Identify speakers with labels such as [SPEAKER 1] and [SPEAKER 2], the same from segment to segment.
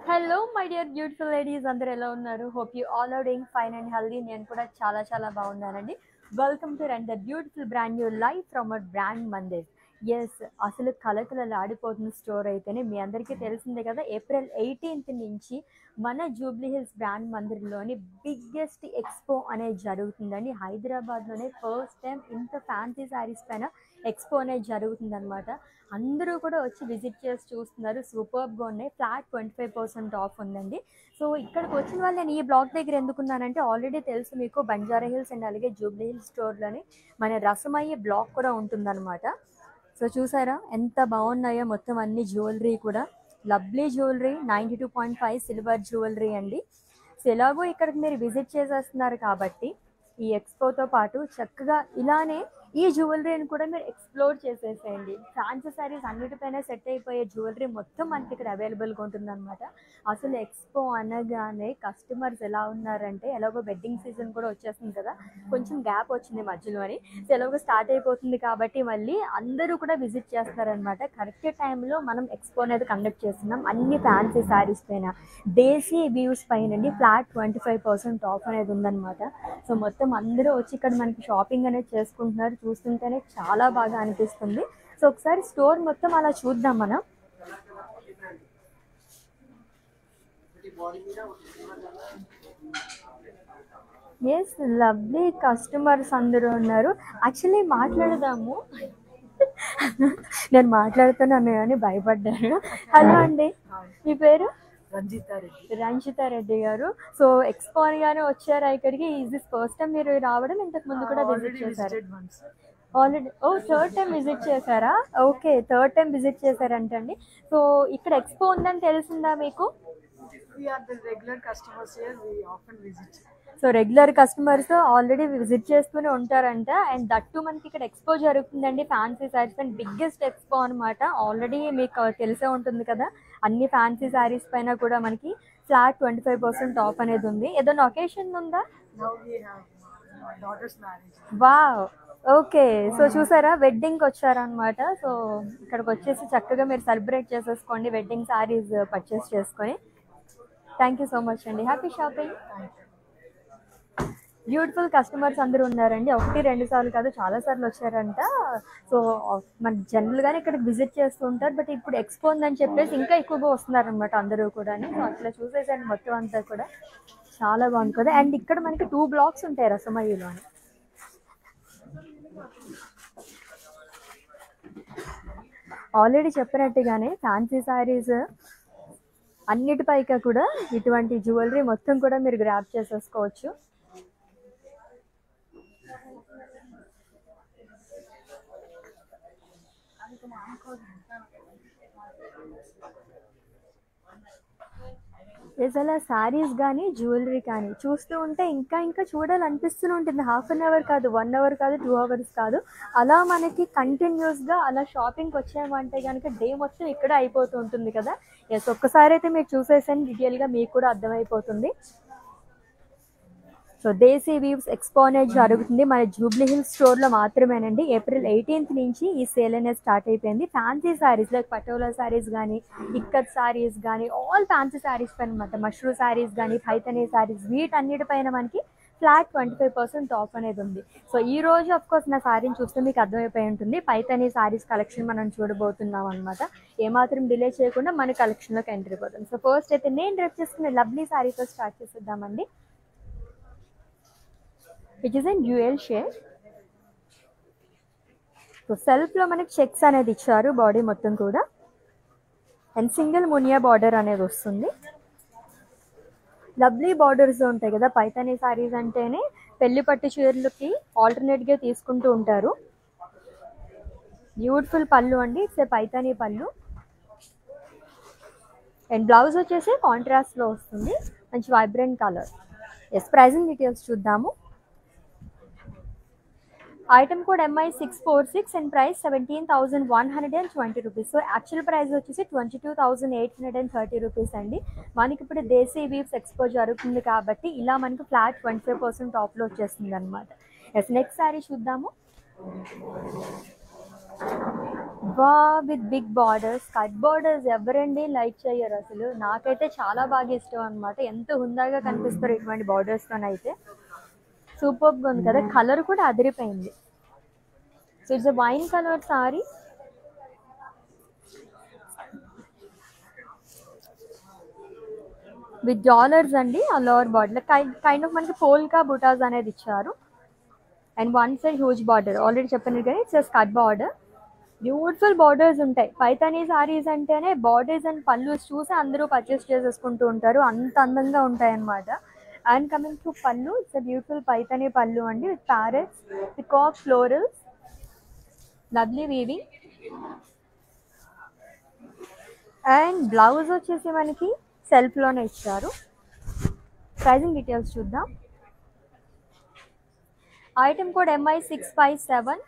[SPEAKER 1] Hello my dear beautiful ladies, అందరు ఎలా ఉన్నారు? Hope you all are doing fine and healthy. నేను కూడా చాలా చాలా బాగున్నానండి. Welcome to and the beautiful brand new life from our brand Mandir. Yes, అసలు కలకలలాడిపోతున్న స్టోర్ అయితేనే మీ అందరికీ తెలిసిందే కదా. ఏప్రిల్ 18th నుంచి మన జూబ్లీ హిల్స్ బ్రాండ్ మందిర్లోని బిగ్గెస్ట్ ఎక్స్పో అనేది జరుగుతుందండి. హైదరాబాద్లోనే ఫస్ట్ టైం ఇంత ఫ్యాన్సీ శారీస్ పైన ఎక్స్పో అనేది జరుగుతుందన్నమాట. అందరూ కూడా వచ్చి విజిట్ చేసి చూస్తున్నారు. సూపర్గా ఉన్నాయి. ఫ్లాట్ 25% ఆఫ్ ఉందండి. సో ఇక్కడికి వచ్చిన వాళ్ళు నేను ఈ బ్లాక్ దగ్గర ఎందుకున్నానంటే, ఆల్రెడీ తెలుసు మీకు బంజారా హిల్స్ అండ్ అలాగే జూబ్లీ హిల్స్ స్టోర్లోని మన రసమయ్యే బ్లాక్ కూడా ఉంటుందన్నమాట. సో చూసారా ఎంత బాగున్నాయో మొత్తం అన్ని జ్యువెలరీ కూడా. లవ్లీ జ్యువెలరీ, 92.5 సిల్వర్ జ్యువెలరీ అండి. సో ఎలాగో ఇక్కడికి మీరు విజిట్ చేసేస్తున్నారు కాబట్టి ఈ ఎక్స్పోతో పాటు చక్కగా ఇలానే ఈ జ్యువెలరీని కూడా మీరు ఎక్స్ప్లోర్ చేసేసేయండి. ఫ్యాన్సీ శారీస్ అన్నిటిపైన సెట్ అయిపోయే జ్యువెలరీ మొత్తం మనకి ఇక్కడ అవైలబుల్గా ఉంటుందన్నమాట. అసలు ఎక్స్పో అనగానే కస్టమర్స్ ఎలా ఉన్నారంటే, ఎలాగో వెడ్డింగ్ సీజన్ కూడా వచ్చేస్తుంది కదా, కొంచెం గ్యాప్ వచ్చింది మధ్యలో అని. సో ఎలాగో స్టార్ట్ అయిపోతుంది కాబట్టి మళ్ళీ అందరూ కూడా విజిట్ చేస్తారనమాట. కరెక్ట్ టైంలో మనం ఎక్స్పో అనేది కండక్ట్ చేస్తున్నాం. అన్ని ఫ్యాన్సీ శారీస్ పైన, దేశీ వ్యూస్ పైన ఫ్లాట్ 25% ఆఫ్ అనేది ఉందన్నమాట. సో మొత్తం అందరూ వచ్చి ఇక్కడ మనకి షాపింగ్ అనేది చేసుకుంటున్నారు. చూస్తుంటేనే చాలా బాగా అనిపిస్తుంది. సో ఒకసారి స్టోర్ మొత్తం అలా చూద్దాం మనం. ఎస్, లవ్లీ కస్టమర్స్ అందరూ ఉన్నారు. యాక్చువల్లీ మాట్లాడదాము. నేను మాట్లాడుతున్నాను కానీ భయపడ్డారు. హలో అండి, మీ పేరు? రంజితారెడ్డి గారు. సో ఎక్స్పో అనగానే వచ్చారా ఇక్కడికి? ఈజ్ దిస్ ఫస్ట్ టైం మీరు రావడం? ఇంతకు ముందు కూడా విజిట్ చేశారు? ఆల్రెడీ. ఓ, థర్డ్ టైం విజిట్ చేశారా? ఓకే, థర్డ్ టైం విజిట్ చేశారంటండి. సో ఇక్కడ ఎక్స్పో ఉందని తెలిసిందా మీకు? So regular customers already visit చేస్తూనే ఉంటారంట. అండ్ దట్టు మనకి ఇక్కడ ఎక్స్పో జరుగుతుందండి. Fancy saris and biggest expo అనమాట. ఆల్రెడీ మీకు తెలిసే ఉంటుంది కదా, అన్ని ఫ్యాన్సీ శారీస్ పైన కూడా మనకి ఫ్లాట్ 25% ఆఫ్ అనేది ఉంది. ఏదైనా ఒకేషన్ ఉందా? Wow, okay. సో చూసారా, వెడ్డింగ్కి వచ్చారనమాట. సో ఇక్కడికి వచ్చేసి చక్కగా మీరు సెలబ్రేట్ చేసేసుకోండి వెడ్డింగ్ శారీస్ పర్చేస్ చేసుకొని. థ్యాంక్ యూ సో మచ్ అండి. Happy shopping. బ్యూటిఫుల్ కస్టమర్స్ అందరూ ఉన్నారండి. 1-2 సార్లు కాదు, చాలా సార్లు వచ్చారంట. సో మన జనరల్గానే ఇక్కడికి విజిట్ చేస్తూ ఉంటారు. బట్ ఇప్పుడు ఎక్స్పో ఉందని చెప్పేసి ఇంకా ఎక్కువగా వస్తున్నారనమాట అందరూ కూడా. సో అట్లా చూసేసండి మొత్తం అంతా కూడా చాలా బాగుంది కదా. అండ్ ఇక్కడ మనకి 2 బ్లాక్స్ ఉంటాయి రసమయ్యలో. ఆల్రెడీ చెప్పినట్టుగానే ఫ్యాన్సీ శారీస్ అన్నిటిపైగా కూడా ఇటువంటి జ్యువెలరీ మొత్తం కూడా మీరు గ్రాప్ చేసేసుకోవచ్చు. అసలు శారీస్ కానీ జ్యువెలరీ కానీ చూస్తూ ఉంటే ఇంకా ఇంకా చూడాలనిపిస్తూనే ఉంటుంది. హాఫ్ అన్ అవర్ కాదు, 1 అవర్ కాదు, 2 అవర్స్ కాదు, అలా మనకి కంటిన్యూస్గా అలా షాపింగ్కి వచ్చామంటే కనుక డే మొత్తం ఇక్కడ అయిపోతూ ఉంటుంది కదా. ఎస్, ఒక్కసారి అయితే మీరు చూసేసండి, డీటెయిల్గా మీకు కూడా అర్థమైపోతుంది. సో దేశీ వీవ్స్ ఎక్స్పో అనేది జరుగుతుంది మన జూబ్లీ హిల్స్ స్టోర్లో మాత్రమేనండి. ఏప్రిల్ 18th నుంచి ఈ సేల్ అనేది స్టార్ట్ అయిపోయింది. ఫ్యాన్సీ శారీస్ లైక్ పటోలా శారీస్ కానీ, ఇక్కత్ శారీస్ కానీ, ఆల్ ఫ్యాన్సీ శారీస్ పైన అనమాట. మష్రూ శారీస్ కానీ, పైథనీ శారీస్, వీటన్నిటిపైన మనకి ఫ్లాట్ 25% ఆఫ్ అనేది ఉంది. సో ఈ రోజు అఫ్కోర్స్ నా శారీని చూస్తే మీకు అర్థమైపోయి ఉంటుంది. పైథనీ శారీస్ కలెక్షన్ మనం చూడబోతున్నాం అనమాట. ఏమాత్రం డిలే చేయకుండా మన కలెక్షన్లోకి ఎంట్రీ అయిపోతుంది. సో ఫస్ట్ అయితే నేను డ్రెస్ చేసుకునే లవ్లీ శారీతో స్టార్ట్ చేసేద్దామండి. Which is in dual shade. So సెల్ఫ్లో మనకి చెక్స్ అనేది ఇచ్చారు బాడీ మొత్తం కూడా. అండ్ సింగిల్ మునియా బార్డర్ అనేది వస్తుంది. లవ్లీ బార్డర్స్ ఉంటాయి కదా, పైథనీ శారీస్ అంటేనే పెళ్లి పట్టు చీరలకి ఆల్టర్నేట్గా తీసుకుంటూ ఉంటారు. బ్యూటిఫుల్ పళ్ళు అండి, ఇట్స్ ఏ పైథనీ పళ్ళు. అండ్ బ్లౌజ్ వచ్చేసి కాంట్రాస్ట్లో వస్తుంది, మంచి vibrant colour. Yes, pricing details చూద్దాము. Item code MI646 and price 17,120 rupees. So actual price వచ్చేసి 22,830 రూపీస్ అండి. మనకి ఇప్పుడు దేశీ వీవ్స్ ఎక్స్పో జరుగుతుంది కాబట్టి ఇలా మనకు ఫ్లాట్ 25% ఆఫ్లో వచ్చేస్తుంది అనమాట. ఎస్, నెక్స్ట్ శారీ చూద్దాము. Wow, with big borders, cut borders ఎవరండి లైక్ చేయరు అసలు. నాకైతే చాలా బాగా ఇష్టం అనమాట. ఎంత హుందాగా కనిపిస్తారు ఇటువంటి బార్డర్స్తోనైతే. సూపర్గా ఉంది కదా, కలర్ కూడా అదిరిపోయింది. So it's wine colour sari. With dollars అండి. ఆ లోవర్ బార్డర్ కైండ్ ఆఫ్ మనకి పోల్కా బుటాస్ అనేది ఇచ్చారు. And one side huge border, already చెప్పాను కానీ it's cut border. Beautiful borders ఉంటాయి. పైతానీ సారీస్ అంటేనే బార్డర్స్ అండ్ పల్లూస్ చూసి అందరూ పర్చేస్ చేసేసుకుంటూ ఉంటారు, అంత అందంగా ఉంటాయి అన్నమాట. And coming to pallu, it's beautiful Paithani pallu అండి with parrots, peacock florals, lovely weaving. And blouse వచ్చేసి మనకి సెల్ఫ్లోనే ఇచ్చారు. ప్రైజింగ్ డీటెయిల్స్ చూద్దాం. Item code MI657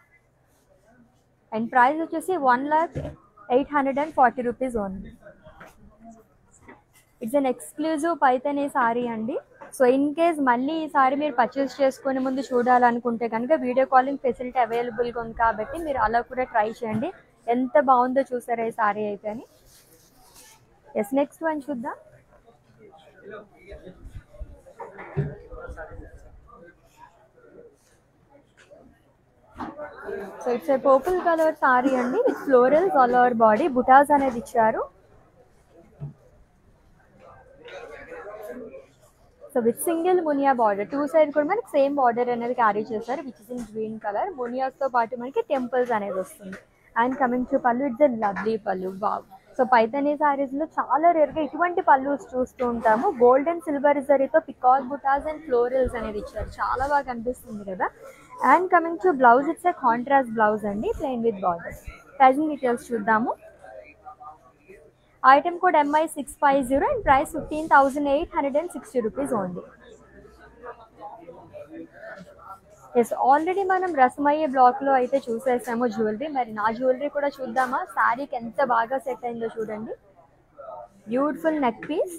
[SPEAKER 1] and price వచ్చేసి 1,0840 rupees only. It's an exclusive Paithani sari అండి. సో ఇన్ కేస్ మళ్ళీ ఈ సారీ మీరు పర్చేస్ చేసుకునే ముందు చూడాలనుకుంటే కనుక వీడియో కాలింగ్ ఫెసిలిటీ అవైలబుల్గా ఉంది కాబట్టి మీరు అలా కూడా ట్రై చేయండి. ఎంత బాగుందో చూసారా ఈ సారీ అయితే అని. ఎస్, నెక్స్ట్ వన్ చూద్దాం. So it's a purple colour sari అండి with florals all over body, butas అనేది ఇచ్చారు. So with single muniya border, two side కూడా మనకి సేమ్ బార్డర్ అనేది క్యారీ చేశారు which is in green colour. మునియాస్తో పాటు మనకి టెంపుల్స్ అనేది వస్తుంది. And coming to pallu, it's a lovely pallu. Wow. So Paithani సారీస్లో చాలా రేర్గా ఇటువంటి పల్లూస్ చూస్తూ ఉంటాము. గోల్డ్ అండ్ సిల్వర్ జరీతో పికాక్ బుటాస్ అండ్ ఫ్లోరల్స్ అనేది ఇచ్చారు, చాలా బాగా కనిపిస్తుంది కదా. And coming to blouse, it's a contrast blouse అండి plain with borders. Pricing details చూద్దాము. Item code MI650 and price 15,860 rupees only. Yes, already మనం రసమయ్యే బ్లాక్లో అయితే చూసేసాము జ్యువెలరీ. మరి నా జ్యువెలరీ కూడా చూద్దామా. శారీకి ఎంత బాగా సెట్ అయిందో చూడండి. Beautiful neck piece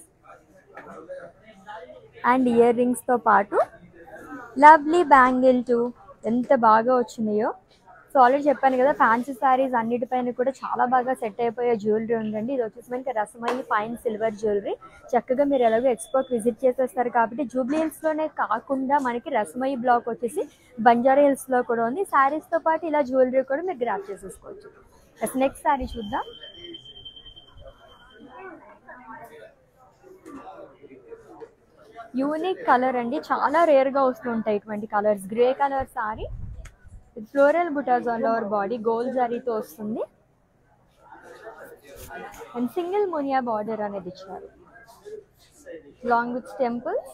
[SPEAKER 1] and ear రింగ్స్తో పాటు లవ్లీ బ్యాంగిల్ టూ, ఎంత బాగా వచ్చినాయో. సో ఆల్రెడీ చెప్పాను కదా, ఫ్యాన్సీ శారీస్ అన్నిటిపైన కూడా చాలా బాగా సెట్ అయిపోయే జ్యువెలరీ ఉందండి. ఇది వచ్చేసి మనకి రసమయ్యి ఫైన్ సిల్వర్ జ్యువెలరీ. చక్కగా మీరు ఎలాగో ఎక్స్పోకి విజిట్ చేసేస్తారు కాబట్టి జూబ్లీ హిల్స్లోనే కాకుండా మనకి రసమయ్యి బ్లాక్ వచ్చేసి బంజారా హిల్స్లో కూడా ఉంది. శారీస్తో పాటు ఇలా జ్యువెలరీ కూడా మీరు గ్రాప్ చేసేసుకోవచ్చు. నెక్స్ట్ శారీ చూద్దాం. యూనిక్ కలర్ అండి, చాలా రేర్గా వస్తుంటాయి ఇటువంటి colours. Grey colour sari with floral butas all over body, gold జరీతో వస్తుంది. అండ్ సింగిల్ మునియా బార్డర్ అనేది ఇచ్చారు long with temples.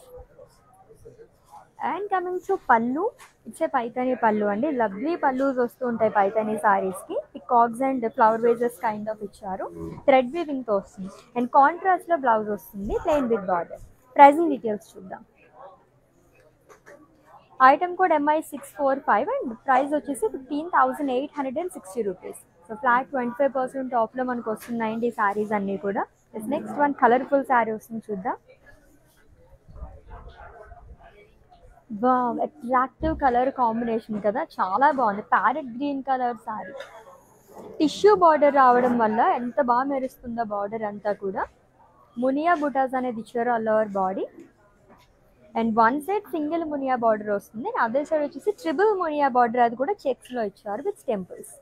[SPEAKER 1] And coming to pallu, it's a Paithani pallu అండి. లవ్లీ పల్లూస్ వస్తూ ఉంటాయి పైతానీ సారీస్కి. Peacocks and flower vases kind of ఇచ్చారు. థ్రెడ్ వీవింగ్తో వస్తుంది. అండ్ కాంట్రాస్ట్లో బ్లౌజ్ వస్తుంది plain with border. Pricing details చూద్దాం. Item code MI645 and price వచ్చేసి 15,860 రూపీస్. సో ఫ్లాట్ 25% ఆఫ్లో మనకు వస్తున్నాయండి ఈ శారీస్ అన్నీ కూడా. నెక్స్ట్ వన్ కలర్ఫుల్ శారీ వస్తుంది చూద్దాం. వావ్, అట్రాక్టివ్ కలర్ కాంబినేషన్ కదా, చాలా బాగుంది. Parrot green colour sari, tissue border రావడం వల్ల ఎంత బాగా మెరుస్తుందో బార్డర్ అంతా కూడా. మునియా బుటాస్ అనేది ఇచ్చారు all over body. And one side single muniya border వస్తుంది, అదే సైడ్ వచ్చేసి ట్రిపుల్ మునియా బార్డర్, అది కూడా చెక్స్లో ఇచ్చారు with temples.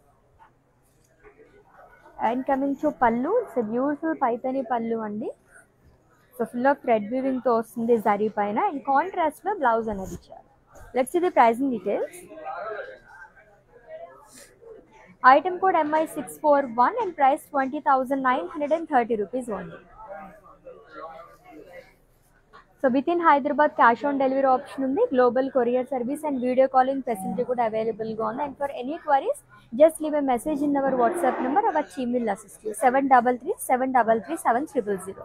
[SPEAKER 1] And coming to pallu, it's beautiful Paithani pallu అండి. సో ఫుల్ ఆఫ్ థ్రెడ్ వీవింగ్తో వస్తుంది జరీ పైన. అండ్ కాంట్రాస్ట్లో బ్లౌజ్ అనేది ఇచ్చారు. Let's see the pricing details. Item code MI641 and price 20,930 rupees only. So with in Hyderabad cash on delivery option ఉంది, global courier service and video calling facility కూడా అవైలబుల్గా ఉంది. And for any queries just leave a message in our WhatsApp number, our team will assist you. 733-733-700.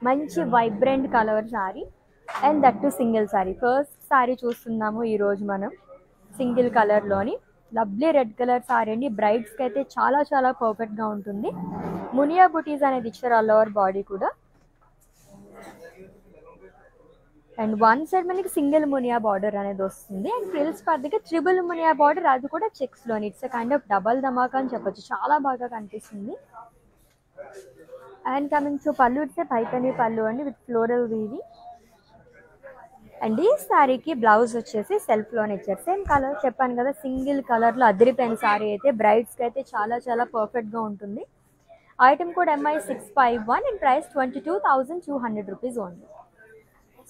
[SPEAKER 1] మంచి vibrant colour sari, and that too single sari. First sari చూస్తున్నాము ఈరోజు మనం single కలర్లోని. Lovely red colour sari అండి. బ్రైడ్స్కి అయితే చాలా చాలా పర్ఫెక్ట్గా ఉంటుంది. మునియా బుటీస్ అనేది ఇచ్చారు ఆల్ ఓవర్ బాడీ కూడా. అండ్ వన్ సైడ్ మనకి సింగిల్ మునియా బార్డర్ అనేది వస్తుంది. అండ్ ఫ్రిల్స్ పద్ధతిగా ట్రిబుల్ మునియా బార్డర్, అది కూడా చెక్స్లోని. ఇట్స్ కైండ్ ఆఫ్ డబల్ ధమాకా అని చెప్పొచ్చు, చాలా బాగా కనిపిస్తుంది. And coming to pallu, it's Paithani pallu అండి విత్ ఫ్లోరల్ వీవింగ్. అండ్ ఈ శారీకి బ్లౌజ్ వచ్చేసి సెల్ఫ్లోనే ఇచ్చారు. సేమ్ కలర్ చెప్పాను కదా, సింగిల్ కలర్లో అదిరిపోయిన శారీ అయితే బ్రైడ్స్కి అయితే చాలా చాలా పర్ఫెక్ట్గా ఉంటుంది. Item code MI651 and price 22,200 rupees only.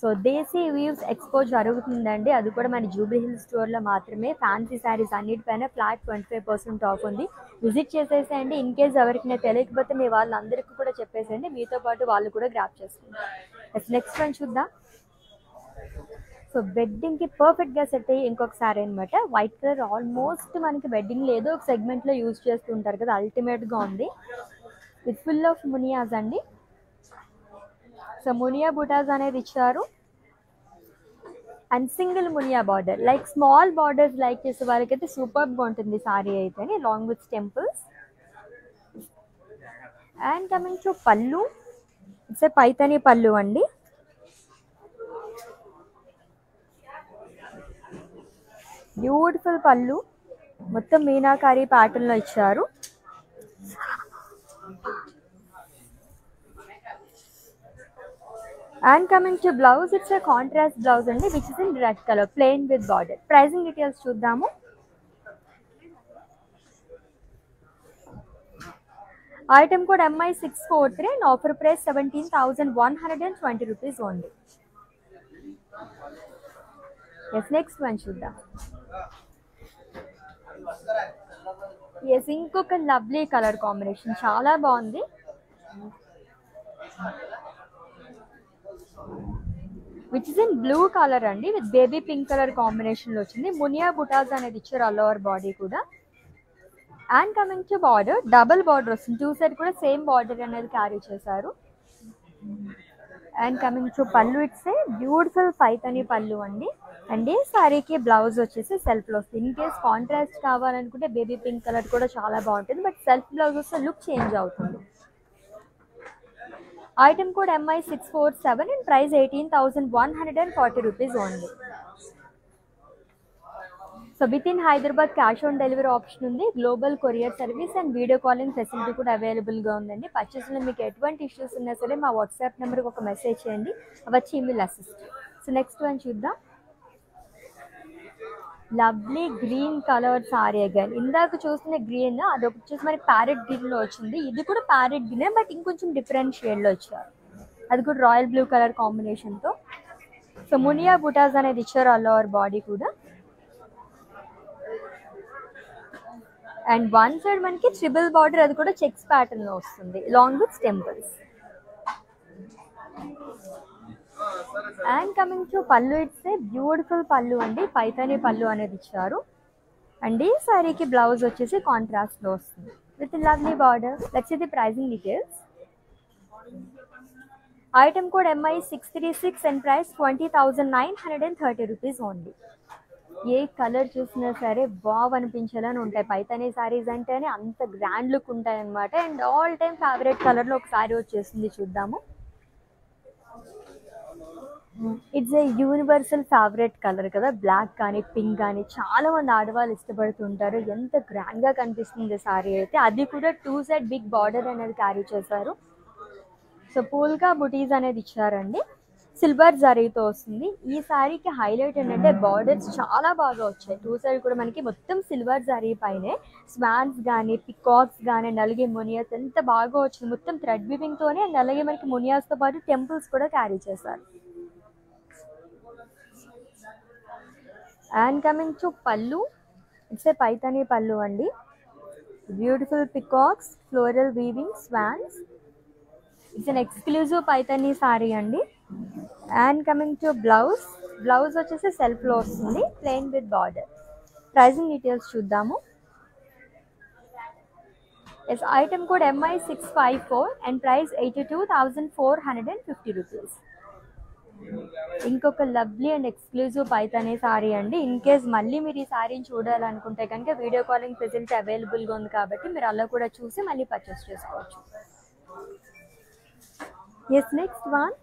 [SPEAKER 1] So Desi weaves expo జరుగుతుందండి, అది కూడా మన జూబ్లీ హిల్స్ స్టోర్లో మాత్రమే. ఫ్యాన్సీ శారీస్ అన్నిటిపైన ఫ్లాట్ 25% ఆఫ్ ఉంది. విజిట్ చేసేసేయండి. ఇన్ కేస్ ఎవరికైనా తెలియకపోతే మీ వాళ్ళందరికీ కూడా చెప్పేసేయండి, మీతో పాటు వాళ్ళు కూడా గ్రాప్ చేసుకుంటారు. నెక్స్ట్ వన్ చూద్దాం. సో వెడ్డింగ్కి పర్ఫెక్ట్గా సెట్ అయ్యి ఇంకొక శారీ అనమాట. వైట్ కలర్, ఆల్మోస్ట్ మనకి వెడ్డింగ్లో ఏదో ఒక సెగ్మెంట్లో యూజ్ చేస్తుంటారు కదా, అల్టిమేట్గా ఉంది. విత్ ఫుల్ ఆఫ్ మునియాస్ అండి. సో మునియా బుటాస్ అనేది ఇచ్చారు. And single muniya border, like small borders like చేసే వాళ్ళకైతే సూపర్గా ఉంటుంది సారీ అయితే, long with temples. And coming to pallu, it's Paithani pallu అండి. బ్యూటిఫుల్ పళ్ళు, మొత్తం మీనాకారి ప్యాటర్న్లో ఇచ్చారు. And coming to blouse, it's contrast blouse అండి which is in red colour, plain with border. Pricing details చూద్దాము. Item code MI643 and offer price 17,120 rupees only. Next one చూద్దాం. ఇంకొక lovely colour combination, చాలా బాగుంది. Which is in blue colour అండి with baby pink colour కాంబినేషన్లో వచ్చింది. మునియా బుటాస్ అనేది ఇచ్చారు ఆల్ ఓవర్ బాడీ కూడా. And coming to border, double border వస్తుంది, టూ సైడ్ కూడా సేమ్ బార్డర్ అనేది క్యారీ చేశారు. And coming to pallu, it's beautiful Paithani pallu అండి. అండ్ ఈ సారీకి బ్లౌజ్ వచ్చేసి సెల్ఫ్లో వస్తుంది. ఇన్ కేస్ కాంట్రాస్ట్ కావాలనుకుంటే బేబీ పింక్ కలర్ కూడా చాలా బాగుంటుంది, బట్ సెల్ఫ్ బ్లౌజ్ వస్తే లుక్ చేంజ్ అవుతుంది. Item code MI647 and price 18,140 rupees only. So with in Hyderabad cash on delivery option ఉంది. Global courier service and video calling facility కూడా అవైలబుల్గా ఉందండి. పర్చేస్లో మీకు ఎటువంటి ఇష్యూస్ ఉన్నా సరే మా వాట్సాప్ నెంబర్కి ఒక మెసేజ్ చేయండి, వచ్చి email assist. So next one చూద్దాం. Lovely green colour sorry again. ఇందాక చూసిన గ్రీన్ అది వచ్చేసి మనకి ప్యారెట్ గ్రీన్లో వచ్చింది, ఇది కూడా ప్యారెట్ గ్రీనే బట్ ఇంకొంచెం డిఫరెంట్ షేడ్లో వచ్చారు. అది కూడా రాయల్ బ్లూ కలర్ కాంబినేషన్తో. సో మునియా బుటాస్ అనేది ఇచ్చారు ఆల్ ఓవర్ బాడీ కూడా. అండ్ వన్ సైడ్ మనకి ట్రిబుల్ బార్డర్, అది కూడా చెక్స్ ప్యాటర్న్లో వస్తుంది long with temples. And coming to pallu, it's beautiful పళ్ళు అండి, పైతని పళ్ళు అనేది ఇచ్చారు. అండ్ ఈ సారీకి బ్లౌజ్ వచ్చేసి కాంట్రాస్ట్లో వస్తుంది with lovely border. Let's see the pricing details. Item code MI636 and price 20,930 rupees only. ఏ కలర్ చూసినా సరే బాగా అనిపించేలానే ఉంటాయి పైతని సారీస్ అంటేనే, అంత గ్రాండ్ లుక్ ఉంటాయి అన్నమాట. అండ్ ఆల్ టైమ్ ఫేవరెట్ కలర్లో ఒక సారీ వచ్చేసింది, చూద్దాము. It's a universal favourite colour కదా, బ్లాక్ కానీ పింక్ కానీ చాలా మంది ఆడవాళ్ళు ఇష్టపడుతుంటారు. ఎంత గ్రాండ్గా కనిపిస్తుంది సారీ అయితే, అది కూడా టూ సైడ్ బిగ్ బార్డర్ అనేది క్యారీ చేశారు. సో పూల్కా బుటీస్ అనేది ఇచ్చారండి, సిల్వర్ జరీతో వస్తుంది. ఈ సారీకి హైలైట్ ఏంటంటే బార్డర్స్ చాలా బాగా వచ్చాయి, టూ సైడ్ కూడా మనకి మొత్తం సిల్వర్ జరీ పైనే స్వాన్స్ కానీ పికాక్స్ కానీ అండ్ అలాగే మునియాస్ ఎంత బాగా వచ్చింది, మొత్తం థ్రెడ్ వీవింగ్తోనే. అండ్ అలాగే మనకి మునియాస్తో పాటు టెంపుల్స్ కూడా క్యారీ చేశారు. And coming to pallu, it's a Paithani pallu అండి. Beautiful peacocks, floral weaving, swans. It's an exclusive Paithani sari అండి. And coming to blouse, blouse వచ్చేసి సెల్ఫ్లో వస్తుంది plain with border. Pricing details చూద్దాము. Yes item code MI654 and price 82,450 rupees. ఇంకొక lovely and exclusive Paithani sari అండి. In case మళ్ళీ మీరు ఈ సారీని చూడాలనుకుంటే కనుక వీడియో కాలింగ్ ఫెసిలిటీ అవైలబుల్గా ఉంది కాబట్టి మీరు అలా కూడా చూసి మళ్ళీ పర్చేస్ చేసుకోవచ్చు. Yes, next one.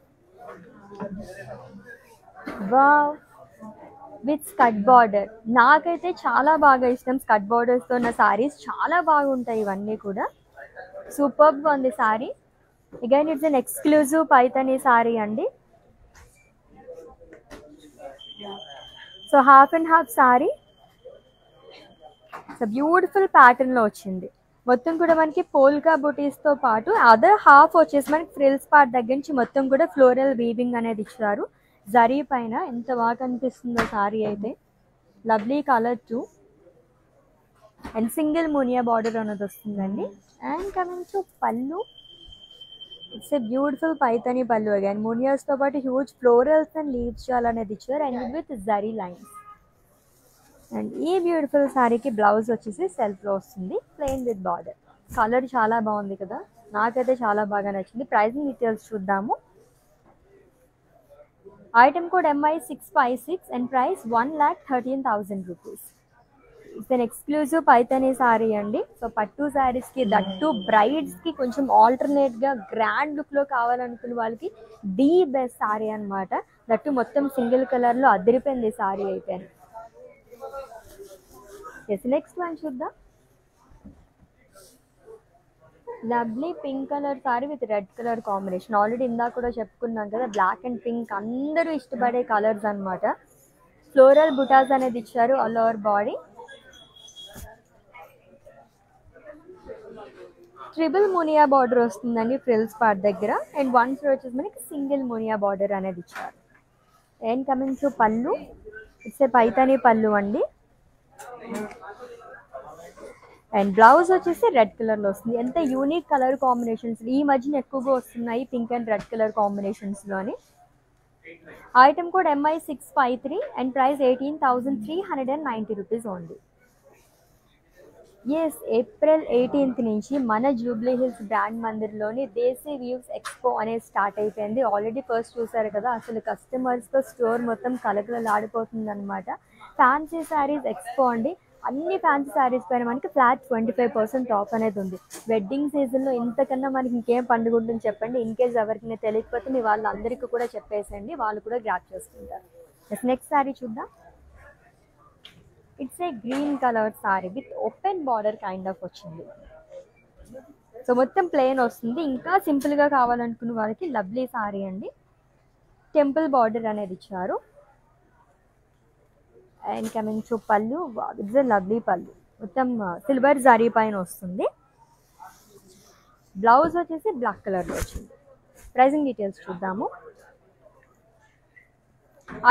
[SPEAKER 1] Wow, with skirt border. నాకైతే చాలా బాగా ఇష్టం స్కట్ బార్డర్స్తో ఉన్న సారీస్. చాలా బాగుంటాయి ఇవన్నీ కూడా. సూపర్గా ఉంది sari. Again it's an exclusive Paithani sari అండి. So half and half sari. So beautiful ప్యాటర్న్లో వచ్చింది. మొత్తం కూడా మనకి పోల్కా బుటీస్తో పాటు అదర్ హాఫ్ వచ్చేసి మనకి ఫ్రిల్స్ పార్ట్ దగ్గర నుంచి మొత్తం కూడా ఫ్లోరల్ వీవింగ్ అనేది ఇచ్చారు. జరీ పైన ఎంత బాగా కనిపిస్తుందో సారీ అయితే. Lovely colour two. And single muniya border అనేది వస్తుందండి. And coming to pallu, it's a beautiful Paithani పళ్ళు. అగైన్ మునియాస్తో పాటు హ్యూజ్ ఫ్లోరల్స్ అండ్ లీవ్స్ చాలా అనేది ఇచ్చారు and with zari lines. And ఈ బ్యూటిఫుల్ శారీకి బ్లౌజ్ వచ్చేసి సెల్ఫ్లో వస్తుంది, ప్లెయిన్ విత్ బార్డర్. కలర్ చాలా బాగుంది కదా, నాకైతే చాలా బాగా నచ్చింది. ప్రైసింగ్ డీటెయిల్స్ చూద్దాము. Item code MI656 and price 1,13,000 rupees. It's an exclusive Paithani sari అండి. సో పట్టు శారీస్కి, దట్టు బ్రైడ్స్కి కొంచెం ఆల్టర్నేట్గా గ్రాండ్ లుక్లో కావాలనుకున్న వాళ్ళకి ది బెస్ట్ సారీ అనమాట. దట్టు మొత్తం సింగిల్ కలర్లో అదిరిపోయింది సారీ అయితే. ఎస్, నెక్స్ట్ వన్ చూద్దాం. Lovely pink colour sari with red colour combination. Already ఇందాక కూడా చెప్పుకున్నాం కదా, బ్లాక్ అండ్ పింక్ అందరూ ఇష్టపడే కలర్స్ అనమాట. ఫ్లోరల్ బుటాస్ అనేది ఇచ్చారు all over body. Triple muniya border వస్తుందండి ఫ్రిల్స్ పార్ట్ దగ్గర. అండ్ వన్ సైడ్ వచ్చేసి మనకి సింగిల్ మునియా బార్డర్ అనేది ఇచ్చారు. And coming to pallu, it's a Paithani pallu అండి. అండ్ బ్లౌజ్ వచ్చేసి రెడ్ కలర్లో వస్తుంది. ఎంత యూనిక్ కలర్ కాంబినేషన్స్ ఈ మధ్యన ఎక్కువగా వస్తున్నాయి పింక్ అండ్ రెడ్ కలర్ కాంబినేషన్స్లోని. Item code MI653 and price 18,390 rupees only. Yes, April 18th నుంచి మన జూబ్లీ హిల్స్ బ్రాండ్ మందిర్లోని దేశీ వ్యూస్ ఎక్స్పో అనేది స్టార్ట్ అయిపోయింది. ఆల్రెడీ ఫస్ట్ చూసారు కదా, అసలు కస్టమర్స్తో స్టోర్ మొత్తం కలకలలాడిపోతుంది అనమాట. ఫ్యాన్సీ శారీస్ ఎక్స్పో అండి. అన్ని ఫ్యాన్సీ శారీస్ పైన మనకి ఫ్లాట్ 25% ఆఫ్ అనేది ఉంది. వెడ్డింగ్ సీజన్లో ఇంతకన్నా మనకి ఇంకేం పండుగ ఉంటుంది చెప్పండి. ఇన్ కేస్ ఎవరికి తెలియకపోతే మీ వాళ్ళందరికీ కూడా చెప్పేసండి, వాళ్ళు కూడా గ్రాప్ చేసుకుంటారు. నెక్స్ట్ శారీ చూద్దాం. It's a green colour sari with open border kind of వచ్చింది. సో మొత్తం ప్లెయిన్ వస్తుంది. ఇంకా సింపుల్గా కావాలనుకున్న వాళ్ళకి లవ్లీ సారీ అండి. టెంపుల్ బార్డర్ అనేది ఇచ్చారు. And coming to pallu, it's a lovely పళ్ళు. మొత్తం సిల్వర్ జరీ పైన వస్తుంది. బ్లౌజ్ వచ్చేసి బ్లాక్ కలర్లో వచ్చింది. ప్రైసింగ్ డీటెయిల్స్ చూద్దాము.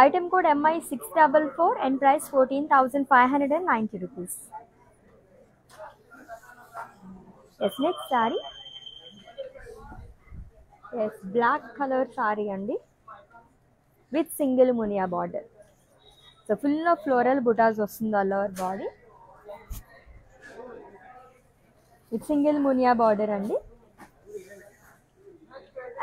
[SPEAKER 1] Item code MI644 and price 14,590 rupees. Yes, next sari. Yes, black colour sari అండి with single muniya border. So full of floral butas వస్తుంది all over body with single muniya border అండి.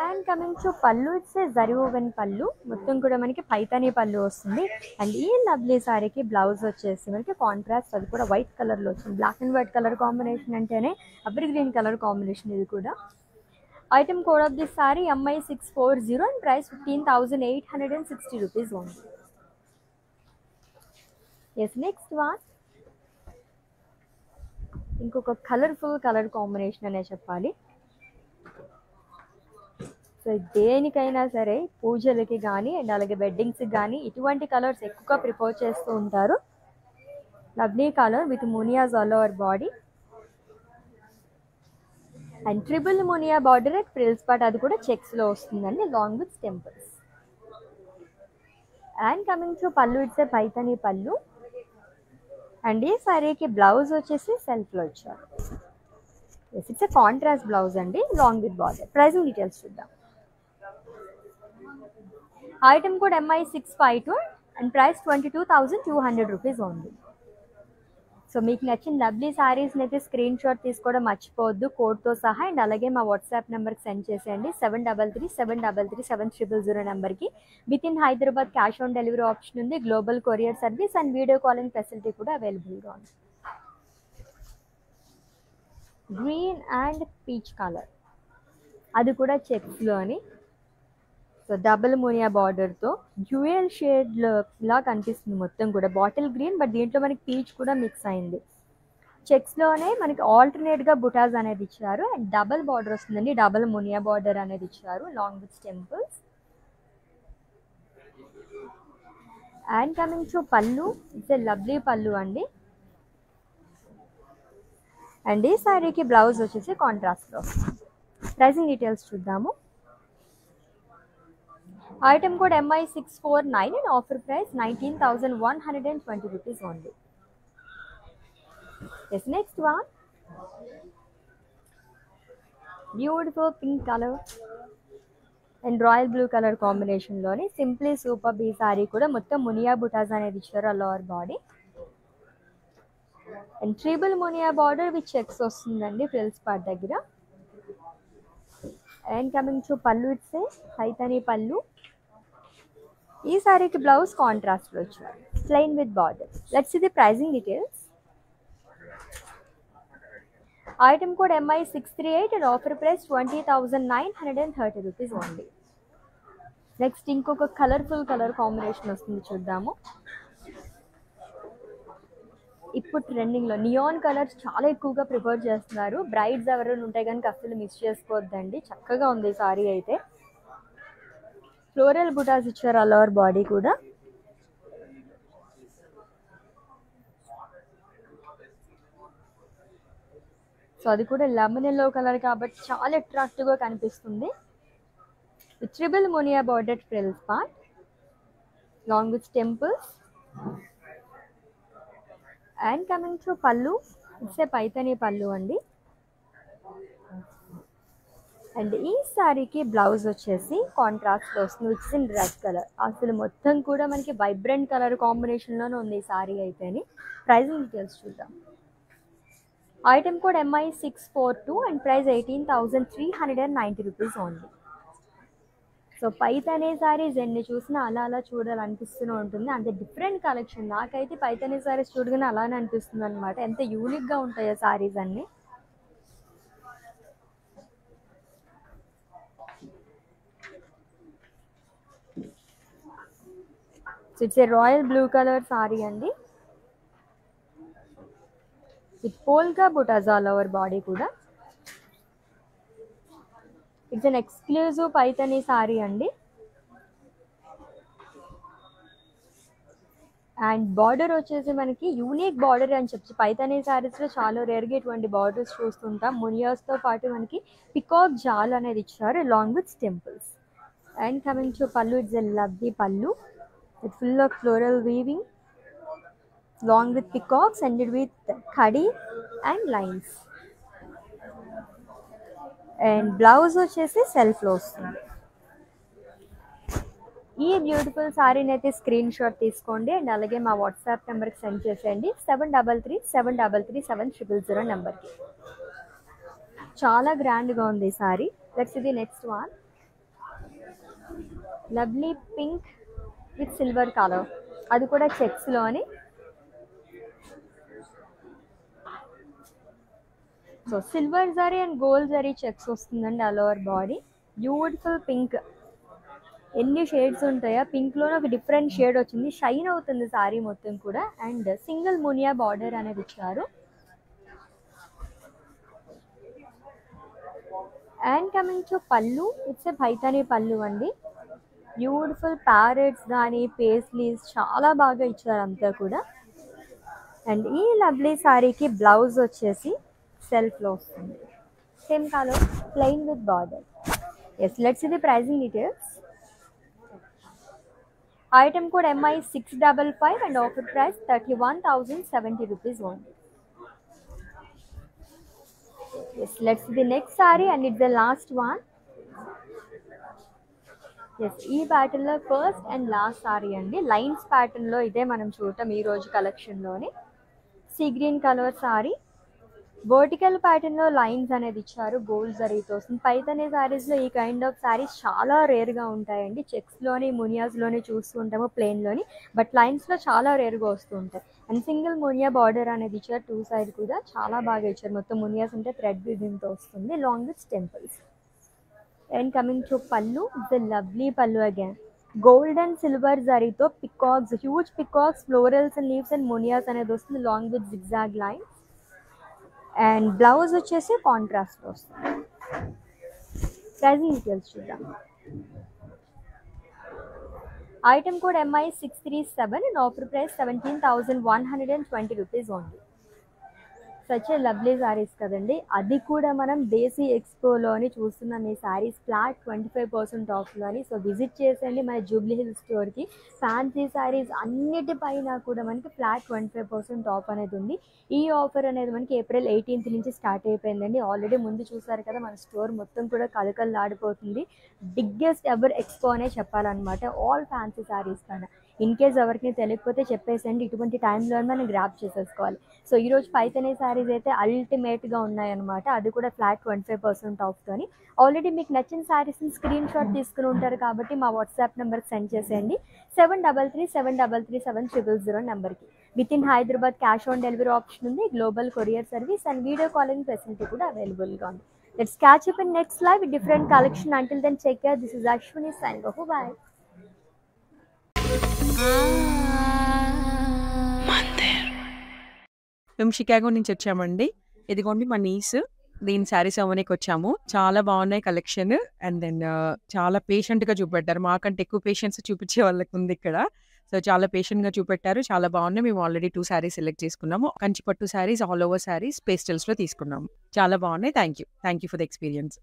[SPEAKER 1] And coming to pallu, it's a zari woven pallu. మొత్తం కూడా మనకి పైతానీ పళ్ళు వస్తుంది. And ఈ lovely సారీకి బ్లౌజ్ వచ్చేసి మనకి కాంట్రాస్ట్, అది కూడా వైట్ కలర్లో వచ్చింది. Black and white colour combination అంటేనే ఎవర్ గ్రీన్ కలర్ కాంబినేషన్ ఇది కూడా. Item code of this sari MI640 and price 15,860 rupees only. Yes, next one. ఇంకొక కలర్ఫుల్ కలర్ కాంబినేషన్ అనే చెప్పాలి. సో దేనికైనా సరే పూజలకి కానీ అండ్ అలాగే వెడ్డింగ్స్కి కానీ ఇటువంటి కలర్స్ ఎక్కువగా ప్రిఫర్ చేస్తూ ఉంటారు. Lovely colour with muniyas all over body and triple muniya border at frills part, అది కూడా చెక్స్లో వస్తుందండి long with temples. And coming to pallu, it's a Paithani pallu. And ఈ సారీకి బ్లౌజ్ వచ్చేసి సెల్ఫ్లో ఇచ్చారు. Yes, it's a contrast blouse అండి long with border. Pricing details చూద్దాం. Item code MI652 and price 22,200 rupees only. So మీకు నచ్చిన లవ్లీ శారీస్ని అయితే స్క్రీన్ షాట్ తీసుకోవడం మర్చిపోవద్దు కోడ్తో సహా. అండ్ అలాగే మా వాట్సాప్ నెంబర్కి సెండ్ చేసేయండి 7337337000 నెంబర్కి. With in Hyderabad cash on delivery option ఉంది, global courier service and video calling facility కూడా అవైలబుల్గా ఉంది. గ్రీన్ అండ్ పీచ్ కలర్, అది కూడా చెక్స్లోని. సో డబుల్ మునియా బార్డర్తో డ్యూయల్ షేడ్ లా కనిపిస్తుంది మొత్తం కూడా. బాటిల్ గ్రీన్ బట్ దీంట్లో మనకి పీచ్ కూడా మిక్స్ అయింది. చెక్స్లోనే మనకి ఆల్టర్నేట్గా బుటాస్ అనేది ఇచ్చారు అండ్ డబల్ బార్డర్ వస్తుందండి. డబుల్ మునియా బార్డర్ అనేది ఇచ్చారు long with temples. And coming to pallu, it's a lovely పళ్ళు అండి. అండ్ ఈ శారీకి బ్లౌజ్ వచ్చేసి కాంట్రాస్ట్లో. ప్రైసింగ్ డీటెయిల్స్ చూద్దాము. Item code MI649 and offer price 19,120 rupees only. Yes, next one. Beautiful pink color and royal blue color combination loni simply superb ee saree kuda mottham muniya butas anedi icharu lower body and triple muniya border with checks ostundandi frills part daggara. And coming to pallu, it's a paithani pallu. ఈ సారీకి blouse కాంట్రాస్ట్లో వచ్చారు plain with border. Let's see the pricing details. Item code MI638 and offer price 20,930 rupees only. Next ఇంకొక colourful colour combination వస్తుంది, చూద్దాము. ఇప్పుడు ట్రెండింగ్లో neon colours చాలా ఎక్కువగా ప్రిఫర్ చేస్తున్నారు. బ్రైడ్స్ ఎవరైనా ఉంటే కనుక అసలు మిస్ చేసుకోవద్దండి. చక్కగా ఉంది ఈ సారీ అయితే. ఫ్లోరల్ బుటాస్ ఇచ్చారు ఆల్ ఓవర్ బాడీ కూడా. సో అది కూడా లెమన్ ఎల్లో కలర్ కాబట్టి చాలా అట్రాక్టివ్గా కనిపిస్తుంది. Triple muniya border frills part long with temples. And coming to pallu, it's a Paithani pallu అండి. అండ్ ఈ శారీకి బ్లౌజ్ వచ్చేసి కాంట్రాస్ట్లో వస్తుంది విచ్ ఇన్ రెడ్ కలర్. అసలు మొత్తం కూడా మనకి వైబ్రెంట్ కలర్ కాంబినేషన్లోనే ఉంది ఈ శారీ అయితేని. ప్రైజింగ్ డీటెయిల్స్ చూద్దాం. Item code MI642 and price 18,390 rupees only. So Paithani saris ఎన్ని చూసినా అలా అలా చూడాలనిపిస్తూనే ఉంటుంది. అంత డిఫరెంట్ కలెక్షన్. నాకైతే పైతనే శారీస్ చూడగానే అలానే అనిపిస్తుంది అనమాట. ఎంత యూనిక్గా ఉంటాయో శారీస్ అన్నీ. So it's a royal blue colour sari అండి with polka butas all over body కూడా. It's an exclusive Paithani sari అండి. అండ్ బార్డర్ వచ్చేసి మనకి యూనిక్ బార్డర్ అని చెప్పి పైతనీ శారీస్లో చాలా రేర్గా ఇటువంటి బార్డర్స్ చూస్తుంటాం. మునియాస్తో పాటు మనకి పికాక్ జాల్ అనేది ఇచ్చారు along with temples. And coming to pallu, it's a lovely పళ్ళు with full of floral weaving along with peacocks ended with khadi and lines. And blouse వచ్చేసి సెల్ఫ్ లో వస్తుంది. ఈ బ్యూటిఫుల్ సారీని అయితే స్క్రీన్ షాట్ తీసుకోండి అండ్ అలాగే మా వాట్సాప్ నెంబర్కి సెండ్ చేసేయండి 7337337000 నెంబర్కి. చాలా గ్రాండ్గా ఉంది ఈ సారీ. లెట్స్ ఇది next one. Lovely pink with silver colour, అది కూడా చెక్స్లోని. So silver zari and gold zari checks వస్తుందండి all over body. Beautiful pink. ఎన్ని షేడ్స్ ఉంటాయా పింక్లోనే ఒక డిఫరెంట్ షేడ్ వచ్చింది. షైన్ అవుతుంది సారీ మొత్తం కూడా. అండ్ సింగిల్ మునియా బార్డర్ అనేది ఇచ్చారు. And coming to pallu, it's a Paithani pallu అండి. బ్యూటిఫుల్ ప్యారెట్స్ కానీ పేస్లీస్ చాలా బాగా ఇచ్చారు అంతా కూడా. అండ్ ఈ లవ్లీ సారీకి బ్లౌజ్ వచ్చేసి సెల్ఫ్లో వస్తుంది same colour plain with border. Yes, let's see the pricing details. Item code MI655 and offer price 31,070 rupees only. Yes, let's see the next saree and it's the last one. Yes, ఈ pattern లో first and last sorry అండి. Lines pattern లో ఇదే మనం చూడటం ఈ రోజు collection లోని. Sea green colour sorry, vertical pattern లో లైన్స్ అనేది ఇచ్చారు, గోల్డ్ జరీతో వస్తుంది. పైతనే సారీస్ లో ఈ కైండ్ ఆఫ్ సారీస్ చాలా రేర్ గా ఉంటాయండి. చెక్స్ లోని మునియాస్ లోని చూస్తూ ఉంటాము, ప్లెయిన్ లోని, బట్ లైన్స్ లో చాలా రేర్ గా వస్తూ ఉంటాయి. అండ్ సింగిల్ మునియా బార్డర్ అనేది ఇచ్చారు, టూ సైడ్ కూడా చాలా బాగా ఇచ్చారు. మొత్తం మునియాస్ ఉంటే థ్రెడ్ వీవింగ్ తో వస్తుంది, long with temples. And coming to పల్లు, ద లవ్లీ పల్లు అగైన్ గోల్డ్ అండ్ సిల్వర్ జరీతో peacocks, huge peacocks, florals and leaves and మునియాస్ అనేది వస్తుంది, long with zigzag line. And blouse వచ్చేసి కాంట్రాస్ట్ వస్తుంది. ప్రైజింగ్ డీటెయిల్స్ చూద్దాం. Item code MI637 and offer price 17,120 rupees only. Such a lovely saris కదండి, అది కూడా మనం దేశీ ఎక్స్పోలోని చూస్తున్నాం. ఈ శారీస్ ఫ్లాట్ 25% ఆఫ్లోని. సో విజిట్ చేసేయండి మన జూబ్లీ హిల్స్ స్టోర్కి. ఫ్యాన్సీ శారీస్ అన్నిటిపైన కూడా మనకి ఫ్లాట్ 25% ఆఫ్ అనేది ఉంది. ఈ ఆఫర్ అనేది మనకి April 18th నుంచి స్టార్ట్ అయిపోయిందండి. ఆల్రెడీ ముందు చూసారు కదా, మన స్టోర్ మొత్తం కూడా కలకల్లాడిపోతుంది. బిగ్గెస్ట్ ఎవర్ ఎక్స్పో అనే చెప్పాలన్నమాట, ఆల్ ఫ్యాన్సీ శారీస్ పైన. ఇన్ కేస్ ఎవరికి తెలియకపోతే చెప్పేసండి, ఇటువంటి టైంలో మనం గ్రాప్ చేసేసుకోవాలి. సో ఈరోజు పైతనే శారీస్ అయితే అల్టిమేట్గా ఉన్నాయన్నమాట, అది కూడా ఫ్లాట్ 25% ఆఫ్తోని. ఆల్రెడీ మీకు నచ్చిన శారీస్ని స్క్రీన్ షాట్ తీసుకుని ఉంటారు కాబట్టి మా వాట్సాప్ నెంబర్కి సెండ్ చేసేయండి, 7337337000 నెంబర్కి. With in Hyderabad cash on delivery option ఉంది, global courier service and video calling facility కూడా అవైలబుల్గా ఉంది. Let's catch up in next live with different collection. Until then take care. This is Ashwini signing off. Bye.
[SPEAKER 2] మేము Chicago నుంచి వచ్చామండి. ఇదిగోండి మా knees, దీని శారీస్ అవ్వడానికి వచ్చాము. చాలా బాగున్నాయి కలెక్షన్. అండ్ దెన్ చాలా పేషెంట్గా చూపెట్టారు, మాకంటే ఎక్కువ పేషెంట్స్ చూపించే వాళ్ళకి ఉంది ఇక్కడ. సో చాలా పేషెంట్గా చూపెట్టారు, చాలా బాగున్నాయి. మేము ఆల్రెడీ 2 శారీస్ సెలెక్ట్ చేసుకున్నాము. కంచిపట్టు శారీస్, ఆల్ ఓవర్ శారీస్, పేస్టల్స్లో తీసుకున్నాము. చాలా బాగున్నాయి. Thank you for the experience.